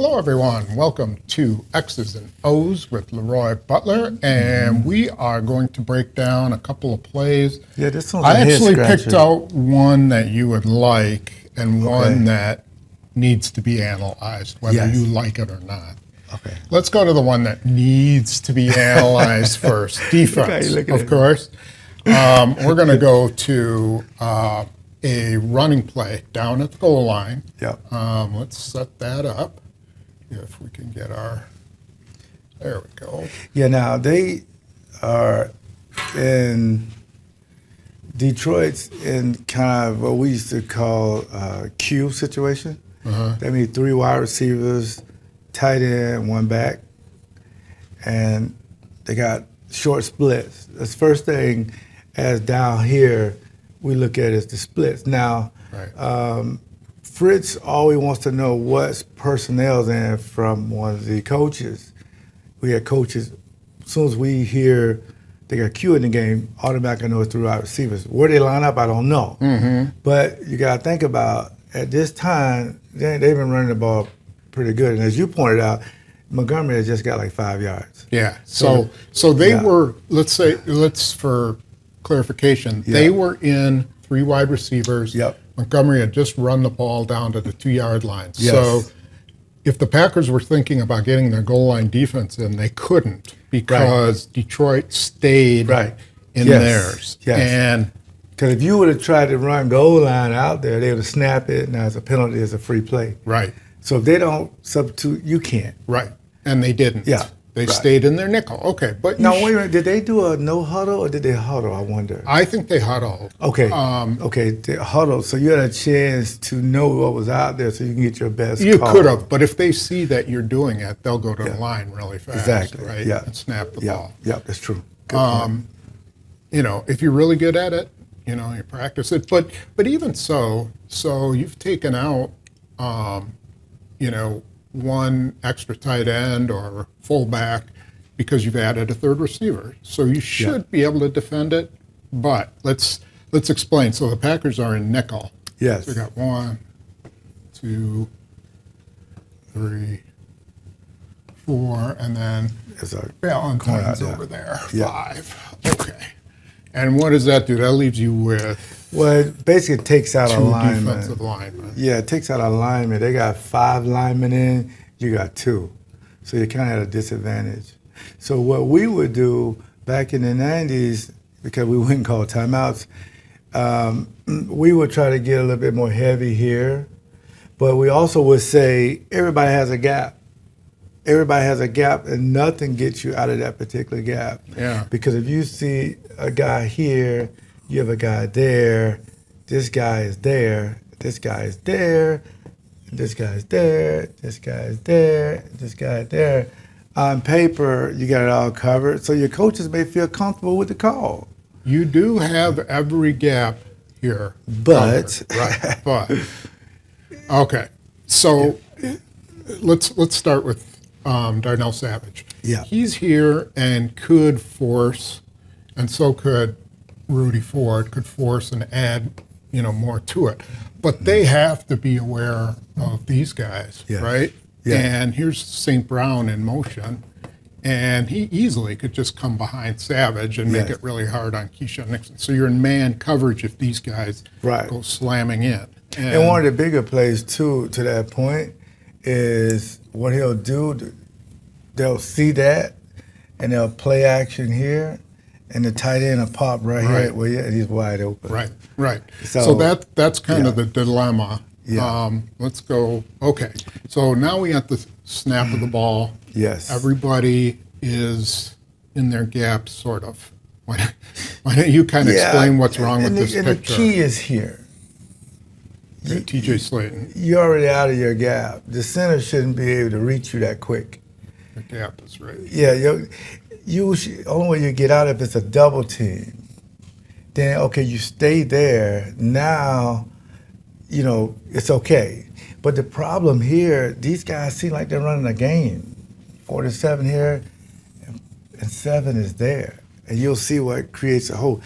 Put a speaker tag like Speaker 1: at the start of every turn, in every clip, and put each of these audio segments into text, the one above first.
Speaker 1: Hello, everyone. Welcome to X's and O's with LeRoy Butler, and we are going to break down a couple of plays.
Speaker 2: Yeah, this one's
Speaker 1: I
Speaker 2: a head
Speaker 1: actually
Speaker 2: scratcher.
Speaker 1: picked out one that you would like and one that needs to be analyzed, whether you like it or not.
Speaker 2: Okay.
Speaker 1: Let's go to the one that needs to be analyzed first. Defense, of course. We're going to go to a running play down at the goal line.
Speaker 2: Yep.
Speaker 1: Let's set that up. If we can get there we go.
Speaker 2: Yeah, now they are in Detroit's in kind of what we used to call a Q situation. That means 3 wide receivers, tight end, 1 back, and they got short splits. The first thing as down here we look at is the splits. Now, Fritz always wants to know what's personnel's in from one of the coaches. We had coaches, as soon as we hear they got Q in the game, automatically know it's 3 wide receivers. Where they line up, I don't know. But you got to think about, at this time, they've been running the ball pretty good. And as you pointed out, Montgomery has just got like 5 yards.
Speaker 1: Yeah. So they were, let's for clarification, they were in 3 wide receivers.
Speaker 2: Yep.
Speaker 1: Montgomery had just run the ball down to the 2-yard line.
Speaker 2: Yes.
Speaker 1: So if the Packers were thinking about getting their goal line defense in, they couldn't because Detroit stayed in theirs.
Speaker 2: Yes.
Speaker 1: And
Speaker 2: because if you would have tried to run goal line out there, they would have snapped it. Now it's a penalty, it's a free play.
Speaker 1: Right.
Speaker 2: So if they don't substitute, you can't.
Speaker 1: Right. And they didn't.
Speaker 2: Yeah.
Speaker 1: They stayed in their nickel. Okay. But
Speaker 2: now, wait a minute. Did they do a no huddle or did they huddle? I wonder.
Speaker 1: I think they huddled.
Speaker 2: Okay. They huddled. So you had a chance to know what was out there so you can get your best
Speaker 1: You
Speaker 2: call.
Speaker 1: could have. But if they see that you're doing it, they'll go to the line really fast.
Speaker 2: Exactly.
Speaker 1: Right.
Speaker 2: Yeah.
Speaker 1: And snap the ball.
Speaker 2: Yeah, that's true. Good point.
Speaker 1: You know, if you're really good at it, you know, you practice it. But even so you've taken out, you know, 1 extra tight end or fullback because you've added a 3rd receiver. So you should be able to defend it. But let's explain. So the Packers are in nickel.
Speaker 2: Yes.
Speaker 1: So we got 1, 2, 3, 4, and then Valentine's over there. 5. Okay. And what does that do? That leaves you with
Speaker 2: well, it basically takes out
Speaker 1: 2
Speaker 2: a lineman.
Speaker 1: defensive linemen.
Speaker 2: Yeah, it takes out a lineman. They got 5 linemen in, you got 2. So you're kind of at a disadvantage. So what we would do back in the 90s, because we wouldn't call timeouts, we would try to get a little bit more heavy here. But we also would say everybody has a gap. Everybody has a gap, and nothing gets you out of that particular gap.
Speaker 1: Yeah.
Speaker 2: Because if you see a guy here, you have a guy there, this guy is there, this guy is there, this guy is there, this guy is there, this guy is there. On paper, you got it all covered, so your coaches may feel comfortable with the call.
Speaker 1: You do have every gap here.
Speaker 2: But
Speaker 1: right. But okay. So let's start with Darnell Savage.
Speaker 2: Yeah.
Speaker 1: He's here and could force, and so could Rudy Ford, could force and add, you know, more to it. But they have to be aware of these guys, right? Yeah. And here's St. Brown in motion, and he easily could just come behind Savage and make it really hard on Keyshawn Nixon. So you're in man coverage if these guys go slamming in.
Speaker 2: And one of the bigger plays, too, to that point, is what he'll do, they'll see that, and they'll play action here, and the tight end will pop right here where he's wide open.
Speaker 1: Right. So that's kind of the dilemma.
Speaker 2: Yeah.
Speaker 1: Let's go. Okay. So now we got the snap of the ball.
Speaker 2: Yes.
Speaker 1: Everybody is in their gaps, sort of. Why don't you kind of explain what's wrong with this picture?
Speaker 2: And the key is here.
Speaker 1: TJ Slayton.
Speaker 2: You're already out of your gap. The center shouldn't be able to reach you that quick.
Speaker 1: The gap is right.
Speaker 2: Yeah. Only way you get out if it's a double team. Then, okay, you stay there. Now, you know, it's okay. But the problem here, these guys seem like they're running a game. 47 here, and 7 is there. And you'll see what creates a hole.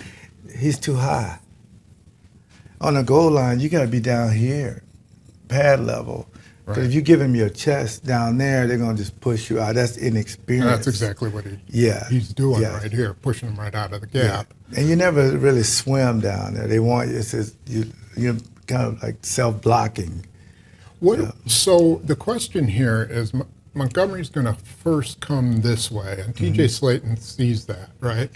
Speaker 2: He's too high. On the goal line, you got to be down here, pad level. Because if you give them your chest down there, they're going to just push you out. That's inexperience.
Speaker 1: And that's exactly what he's doing right here, pushing him right out of the gap.
Speaker 2: Yeah. And you never really swim down there. They want you, you're kind of like self-blocking.
Speaker 1: So the question here is, Montgomery's going to first come this way, and TJ Slayton sees that, right?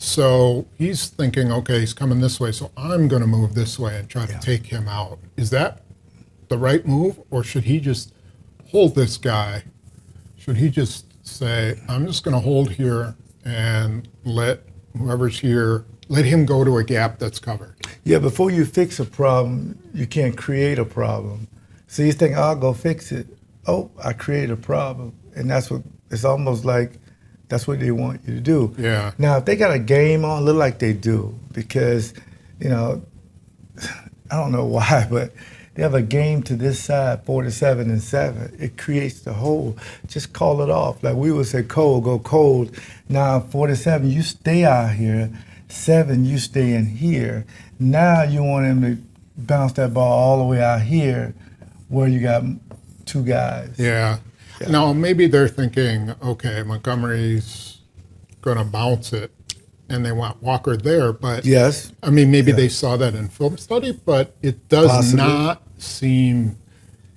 Speaker 1: So he's thinking, okay, he's coming this way, so I'm going to move this way and try to take him out. Is that the right move, or should he just hold this guy? Should he just say, I'm just going to hold here and let whoever's here, let him go to a gap that's covered?
Speaker 2: Yeah, before you fix a problem, you can't create a problem. So you think, I'll go fix it. Oh, I created a problem. And that's what, it's almost like that's what they want you to do.
Speaker 1: Yeah.
Speaker 2: Now, if they got a game on, look like they do, because, you know, I don't know why, but they have a game to this side, 47-7. It creates the hole. Just call it off. Like we would say, cold, go cold. Now, 47, you stay out here. 7, you stay in here. Now you want him to bounce that ball all the way out here where you got 2 guys.
Speaker 1: Yeah. Now, maybe they're thinking, okay, Montgomery's going to bounce it, and they want Walker there. But,
Speaker 2: yes.
Speaker 1: I mean, maybe they saw that in film study, but it does not seem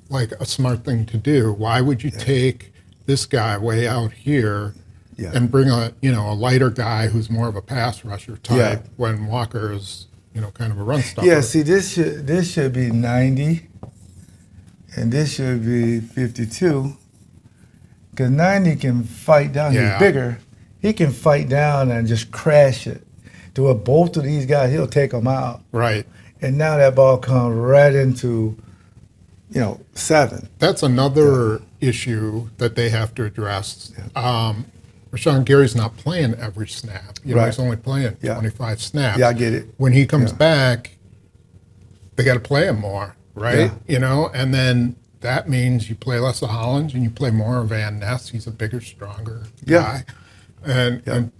Speaker 1: like a smart thing to do. Why would you take this guy way out here and bring a lighter guy who's more of a pass rusher type when Walker is, kind of a run stopper?
Speaker 2: Yeah, see, this should be 90, and this should be 52. Because 90 can fight down. He's bigger. He can fight down and just crash it. To where both of these guys, he'll take them out.
Speaker 1: Right.
Speaker 2: And now that ball comes right into, 7.
Speaker 1: That's another issue that they have to address. Rashawn Gary's not playing every snap. He's only playing 25 snaps.
Speaker 2: Yeah, I get it.
Speaker 1: When he comes back, they got to play him more, right? And then that means you play less of Hollins and you play more of Van Ness. He's a bigger, stronger guy. And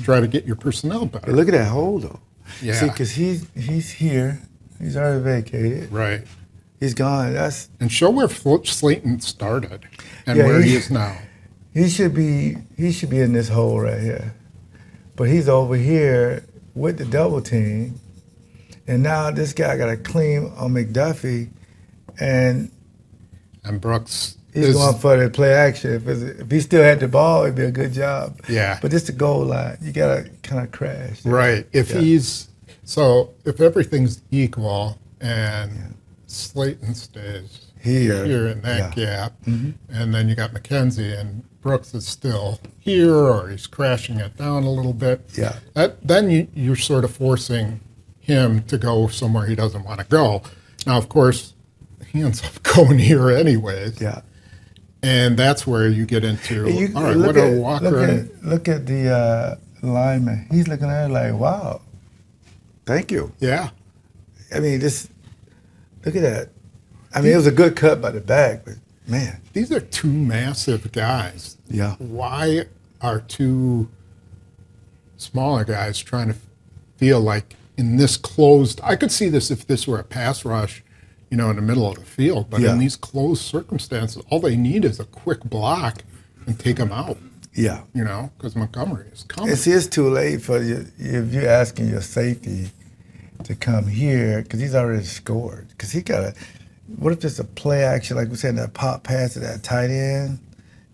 Speaker 1: try to get your personnel better.
Speaker 2: But look at that hole, though.
Speaker 1: Yeah.
Speaker 2: See, because he's here. He's already vacated.
Speaker 1: Right.
Speaker 2: He's gone.
Speaker 1: And show where Slayton started and where he is now.
Speaker 2: He should be in this hole right here. But he's over here with the double team. And now this guy got a clean on McDuffie, and
Speaker 1: Brooks
Speaker 2: he's going for the play action. If he still had the ball, it'd be a good job.
Speaker 1: Yeah.
Speaker 2: But this the goal line. You gotta kind of crash.
Speaker 1: Right. If everything's equal and Slayton stays here in that gap, and then you got McKenzie and Brooks is still here, or he's crashing it down a little bit.
Speaker 2: Yeah.
Speaker 1: Then you're sort of forcing him to go somewhere he doesn't want to go. Now, of course, he ends up going here anyways.
Speaker 2: Yeah.
Speaker 1: And that's where you get into, all right, what are Walker
Speaker 2: Look at the lineman. He's looking at it like, wow, thank you.
Speaker 1: Yeah.
Speaker 2: I mean, look at that. I mean, it was a good cut by the back, but man.
Speaker 1: These are 2 massive guys.
Speaker 2: Yeah.
Speaker 1: Why are 2 smaller guys trying to feel like in this closed, I could see this if this were a pass rush, in the middle of the field, but in these closed circumstances, all they need is a quick block and take them out.
Speaker 2: Yeah.
Speaker 1: Because Montgomery is coming.
Speaker 2: And see, it's too late for you if you're asking your safety to come here, because he's already scored. Because what if it's a play action, like we said, that pop pass to that tight end?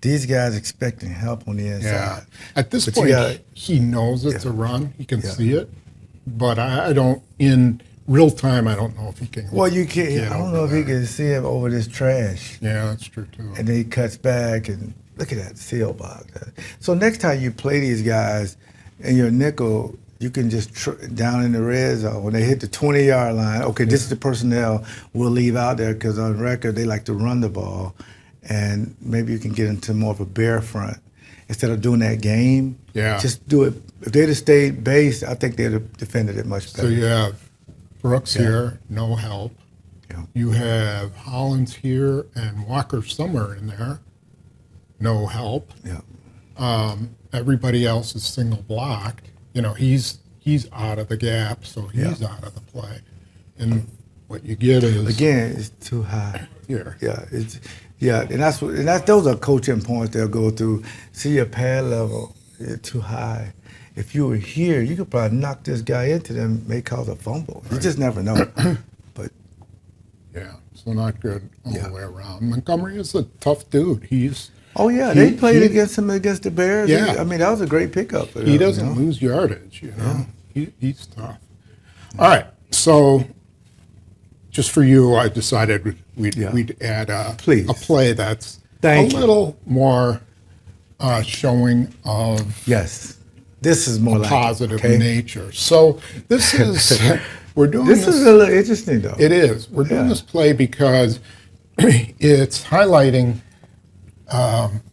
Speaker 2: These guys expecting help on the inside.
Speaker 1: Yeah. At this point, he knows it's a run. He can see it. But I don't, in real time, I don't know if he can.
Speaker 2: Well, you can't. I don't know if he can see him over this trash.
Speaker 1: Yeah, that's true, too.
Speaker 2: And then he cuts back, and look at that seal box. So next time you play these guys in your nickel, you can just down in the red zone. When they hit the 20-yard line, okay, this is the personnel we'll leave out there, because on record, they like to run the ball. And maybe you can get into more of a bear front. Instead of doing that game, just do it. If they'd have stayed base, I think they'd have defended it much better.
Speaker 1: So you have Brooks here, no help. Yeah. You have Hollins here and Walker somewhere in there, no help.
Speaker 2: Yeah.
Speaker 1: Everybody else is single blocked. He's out of the gap, so he's out of the play. And what what you get is
Speaker 2: Again, it's too high.
Speaker 1: here.
Speaker 2: And those are coaching points they'll go through. See your pad level, it's too high. If you were here, you could probably knock this guy into them, may cause a fumble. You just never know. But
Speaker 1: Yeah, so not good all the way around. Montgomery is a tough dude.
Speaker 2: they played against him against the Bears.
Speaker 1: Yeah.
Speaker 2: I mean, that was a great pickup. For
Speaker 1: He
Speaker 2: them,
Speaker 1: doesn't lose yardage, He's tough. All right, so just for you, I decided we'd add a play that's a little more showing of
Speaker 2: Yes. This is more like
Speaker 1: positive nature. So this is we're doing this.
Speaker 2: This is a little interesting, though.
Speaker 1: It is. We're doing this play because it's highlighting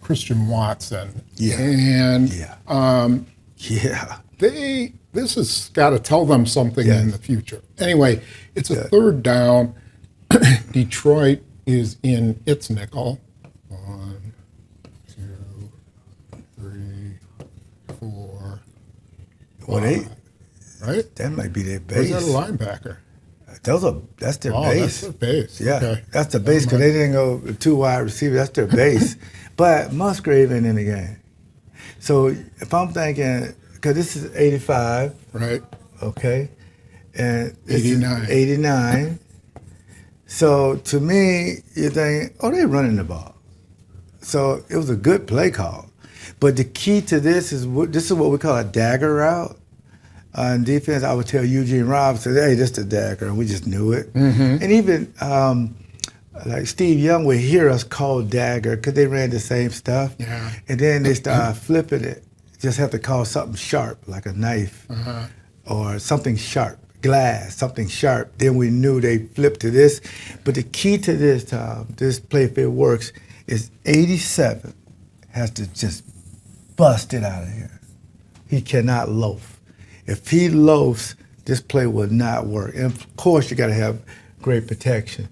Speaker 1: Christian Watson. And this has got to tell them something in the future. Anyway, it's a third down. Detroit is in its nickel. 1, 2, 3, 4, 5. Right?
Speaker 2: That might be their base.
Speaker 1: Where's that linebacker?
Speaker 2: That's their
Speaker 1: Oh,
Speaker 2: base.
Speaker 1: that's their base.
Speaker 2: Yeah,
Speaker 1: Okay.
Speaker 2: that's the base because they didn't go 2 wide receivers. That's their base. But Musgrave ain't in the game. So if I'm thinking, because this is 85.
Speaker 1: Right.
Speaker 2: Okay. And this
Speaker 1: 89.
Speaker 2: is 89. So to me, you think, they're running the ball. So it was a good play call. But the key to this is what we call a dagger route. In defense, I would tell Eugene Robinson, hey, this is the dagger, and we just knew it. Mm-hmm. And even like Steve Young would hear us call dagger because they ran the same stuff.
Speaker 1: Yeah.
Speaker 2: And then they started flipping it. Just have to call something sharp, like a knife or something sharp, glass, something sharp. Then we knew they flipped to this. But the key to this, Tom, this play, if it works, is 87 has to just bust it out of here. He cannot loaf. If he loafs, this play will not work. And of course, you got to have great protection.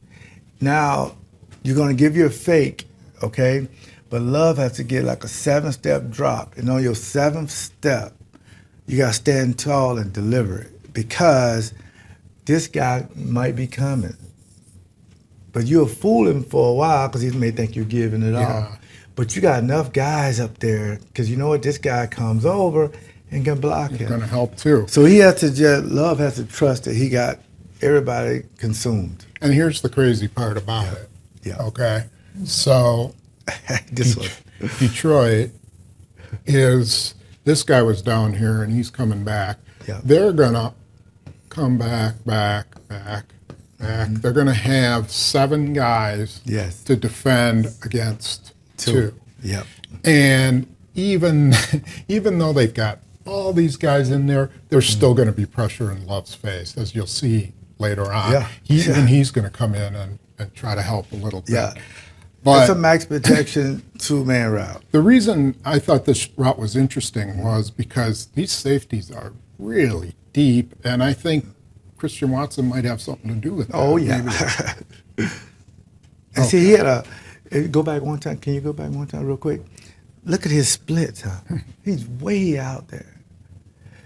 Speaker 2: Now, you're going to give you a fake, okay? But Love has to get like a 7-step drop. And on your 7th step, you got to stand tall and deliver it because this guy might be coming. But you'll fool him for a while because he may think you're giving it all. But you got enough guys up there because you know what? This guy comes over and can block him.
Speaker 1: It's going to help too.
Speaker 2: So Love has to trust that he got everybody consumed.
Speaker 1: And here's the crazy part about it.
Speaker 2: Yeah.
Speaker 1: Okay. So Detroit this guy was down here and he's coming back.
Speaker 2: Yeah.
Speaker 1: They're going to come back. They're going to have 7 guys to defend against 2.
Speaker 2: Yep.
Speaker 1: And even though they've got all these guys in there, there's still going to be pressure in Love's face, as you'll see later on.
Speaker 2: Yeah.
Speaker 1: He's going to come in and try to help a little bit.
Speaker 2: Yeah.
Speaker 1: But
Speaker 2: it's a max protection 2-man route.
Speaker 1: the reason I thought this route was interesting was because these safeties are really deep, and I think Christian Watson might have something to do with that.
Speaker 2: Oh, yeah. And see, he had go back one time. Can you go back one time real quick? Look at his splits, huh? He's way out there.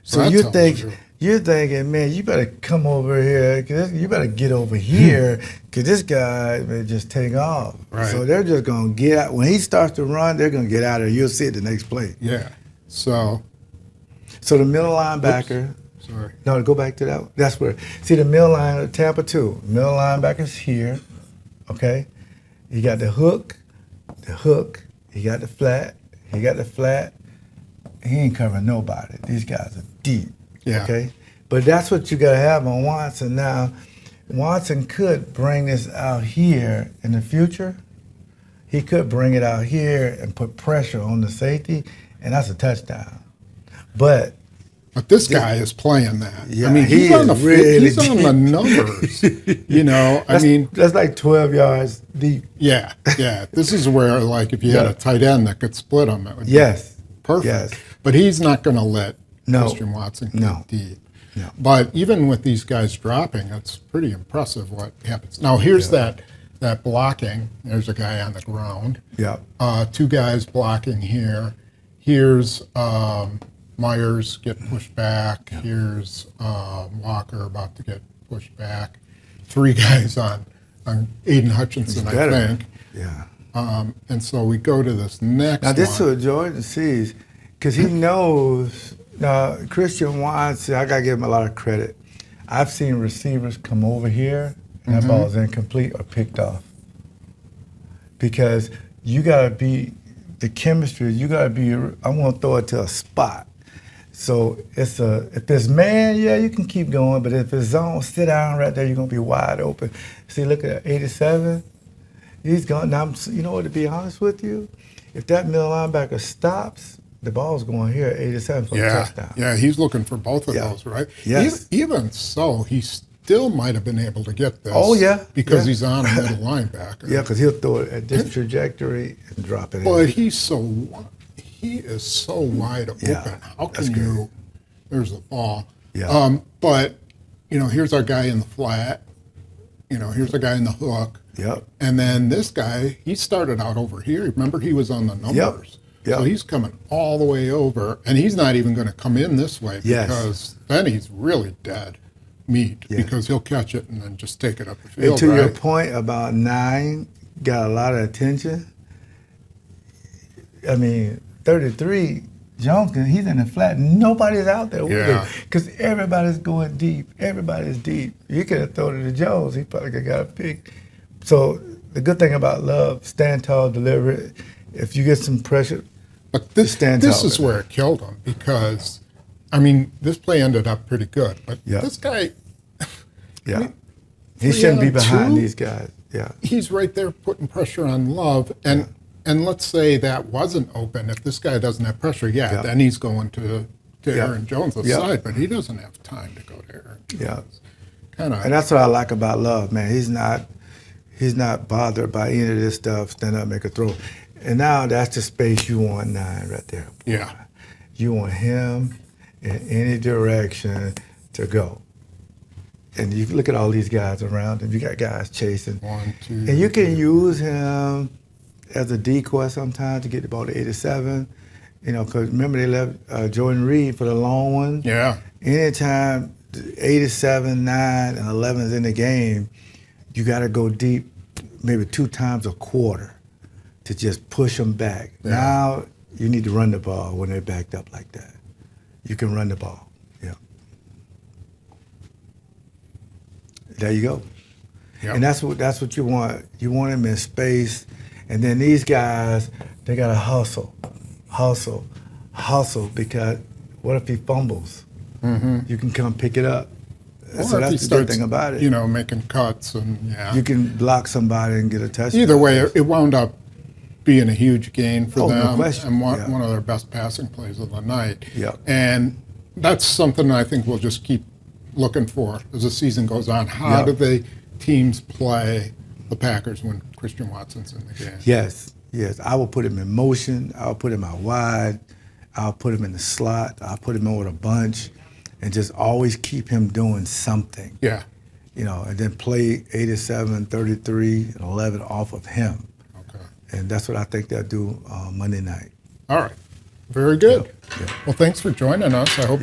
Speaker 2: So you're thinking, man, you better come over here. You better get over here because this guy may just take off.
Speaker 1: Right.
Speaker 2: So they're just going to get out. When he starts to run, they're going to get out of there. You'll see it the next play.
Speaker 1: Yeah. So
Speaker 2: the middle linebacker.
Speaker 1: Sorry.
Speaker 2: No, go back to that. That's where. See the middle line, Tampa 2. Middle linebacker's here. Okay. You got the hook. He got the flat. He ain't covering nobody. These guys are deep.
Speaker 1: Yeah.
Speaker 2: Okay. But that's what you got to have on Watson. Now, Watson could bring this out here in the future. He could bring it out here and put pressure on the safety, and that's a touchdown. But
Speaker 1: this guy is playing that.
Speaker 2: Yeah,
Speaker 1: I mean, he's on the numbers.
Speaker 2: That's like 12 yards deep.
Speaker 1: Yeah. This is where, like, if you had a tight end that could split him, it would be perfect.
Speaker 2: Yes.
Speaker 1: But he's not going to let Christian Watson get deep.
Speaker 2: No.
Speaker 1: But even with these guys dropping, it's pretty impressive what happens. Now, here's that blocking. There's a guy on the ground.
Speaker 2: Yeah.
Speaker 1: 2 guys blocking here. Here's Myers getting pushed back. Here's Walker about to get pushed back. 3 guys on Aiden Hutchinson, I
Speaker 2: better.
Speaker 1: think.
Speaker 2: Yeah.
Speaker 1: And so we go to this next
Speaker 2: Now, this is
Speaker 1: one.
Speaker 2: what Jordan sees, because he knows. Now, Christian Watson, I got to give him a lot of credit. I've seen receivers come over here, and that ball is incomplete or picked off. Because you got to be, the chemistry, you got to be, I'm going to throw it to a spot. So if it's man, yeah, you can keep going, but if it's zone, sit down right there, you're going to be wide open. See, look at 87. He's gone. Now, you know what, to be honest with you, if that middle linebacker stops, the ball's going here at 87 for a touchdown.
Speaker 1: Yeah, he's looking for both of those, right?
Speaker 2: Yes.
Speaker 1: Even so, he still might have been able to get this.
Speaker 2: Oh, yeah.
Speaker 1: Because
Speaker 2: Yeah.
Speaker 1: he's on a middle linebacker.
Speaker 2: Yeah, because he'll throw it at this trajectory and drop it
Speaker 1: But
Speaker 2: in.
Speaker 1: he is so wide open.
Speaker 2: Yeah,
Speaker 1: How
Speaker 2: that's
Speaker 1: can
Speaker 2: good.
Speaker 1: you? There's the ball.
Speaker 2: Yeah.
Speaker 1: But here's our guy in the flat. Here's a guy in the hook.
Speaker 2: Yep.
Speaker 1: And then this guy, he started out over here. Remember, he was on the numbers.
Speaker 2: Yep.
Speaker 1: So he's coming all the way over, and he's not even going to come in this way
Speaker 2: Yes.
Speaker 1: because then he's really dead meat
Speaker 2: Yeah.
Speaker 1: because he'll catch it and then just take it up the field.
Speaker 2: And to your
Speaker 1: right?
Speaker 2: point about 9, got a lot of attention. I mean, 33, Jones, he's in the flat. Nobody's out there with
Speaker 1: Yeah.
Speaker 2: him because everybody's going deep. Everybody's deep. You could have thrown it to Jones. He probably could have got a pick. So the good thing about Love, stand tall, deliver it. If you get some pressure,
Speaker 1: But this
Speaker 2: stand
Speaker 1: is
Speaker 2: tall.
Speaker 1: where it killed him because, this play ended up pretty good. But
Speaker 2: Yeah.
Speaker 1: this guy,
Speaker 2: Yeah.
Speaker 1: mean,
Speaker 2: He shouldn't be
Speaker 1: 3 on
Speaker 2: behind
Speaker 1: 2?
Speaker 2: these guys. Yeah.
Speaker 1: he's right there putting pressure on Love. And let's say that wasn't open. If this guy doesn't have pressure,
Speaker 2: Yeah.
Speaker 1: then he's going to
Speaker 2: Yeah.
Speaker 1: Aaron Jones'
Speaker 2: Yeah.
Speaker 1: side. But he doesn't have time to go to Aaron Jones.
Speaker 2: Yeah.
Speaker 1: Kind of.
Speaker 2: And that's what I like about Love, man. He's not bothered by any of this stuff. Stand up, make a throw. And now that's the space you want 9 right there.
Speaker 1: Yeah.
Speaker 2: You want him in any direction to go. And you look at all these guys around him. You got guys chasing.
Speaker 1: 1, 2.
Speaker 2: And you can use him as a decoy sometimes to get the ball to 87. Because remember they left Jordan Reed for the long one.
Speaker 1: Yeah.
Speaker 2: Anytime 87, 9, and 11 is in the game, you got to go deep maybe 2 times a quarter to just push them back.
Speaker 1: Yeah.
Speaker 2: Now you need to run the ball when they're backed up like that. You can run the ball. Yeah. There you go.
Speaker 1: Yep.
Speaker 2: And that's what you want. You want them in space. And then these guys, they got to hustle, because what if he fumbles? You can come pick it up.
Speaker 1: Or
Speaker 2: So
Speaker 1: if he
Speaker 2: that's the good
Speaker 1: starts,
Speaker 2: thing about it.
Speaker 1: making cuts and
Speaker 2: You can block somebody and get a touchdown.
Speaker 1: Either way, it wound up being a huge gain for
Speaker 2: Oh, no
Speaker 1: them
Speaker 2: question.
Speaker 1: and one,
Speaker 2: Yeah.
Speaker 1: one of their best passing plays of the night.
Speaker 2: Yeah.
Speaker 1: And that's something I think we'll just keep looking for as the season goes on. How
Speaker 2: Yeah.
Speaker 1: do the teams play the Packers when Christian Watson's in the game?
Speaker 2: Yes. I will put him in motion. I'll put him out wide. I'll put him in the slot. I'll put him over a bunch, and just always keep him doing something.
Speaker 1: Yeah.
Speaker 2: And then play 87, 33, and 11 off of him.
Speaker 1: Okay.
Speaker 2: And that's what I think they'll do Monday night.
Speaker 1: All right. Very good.
Speaker 2: Yeah.
Speaker 1: Well, thanks for joining us. I hope
Speaker 2: Yeah.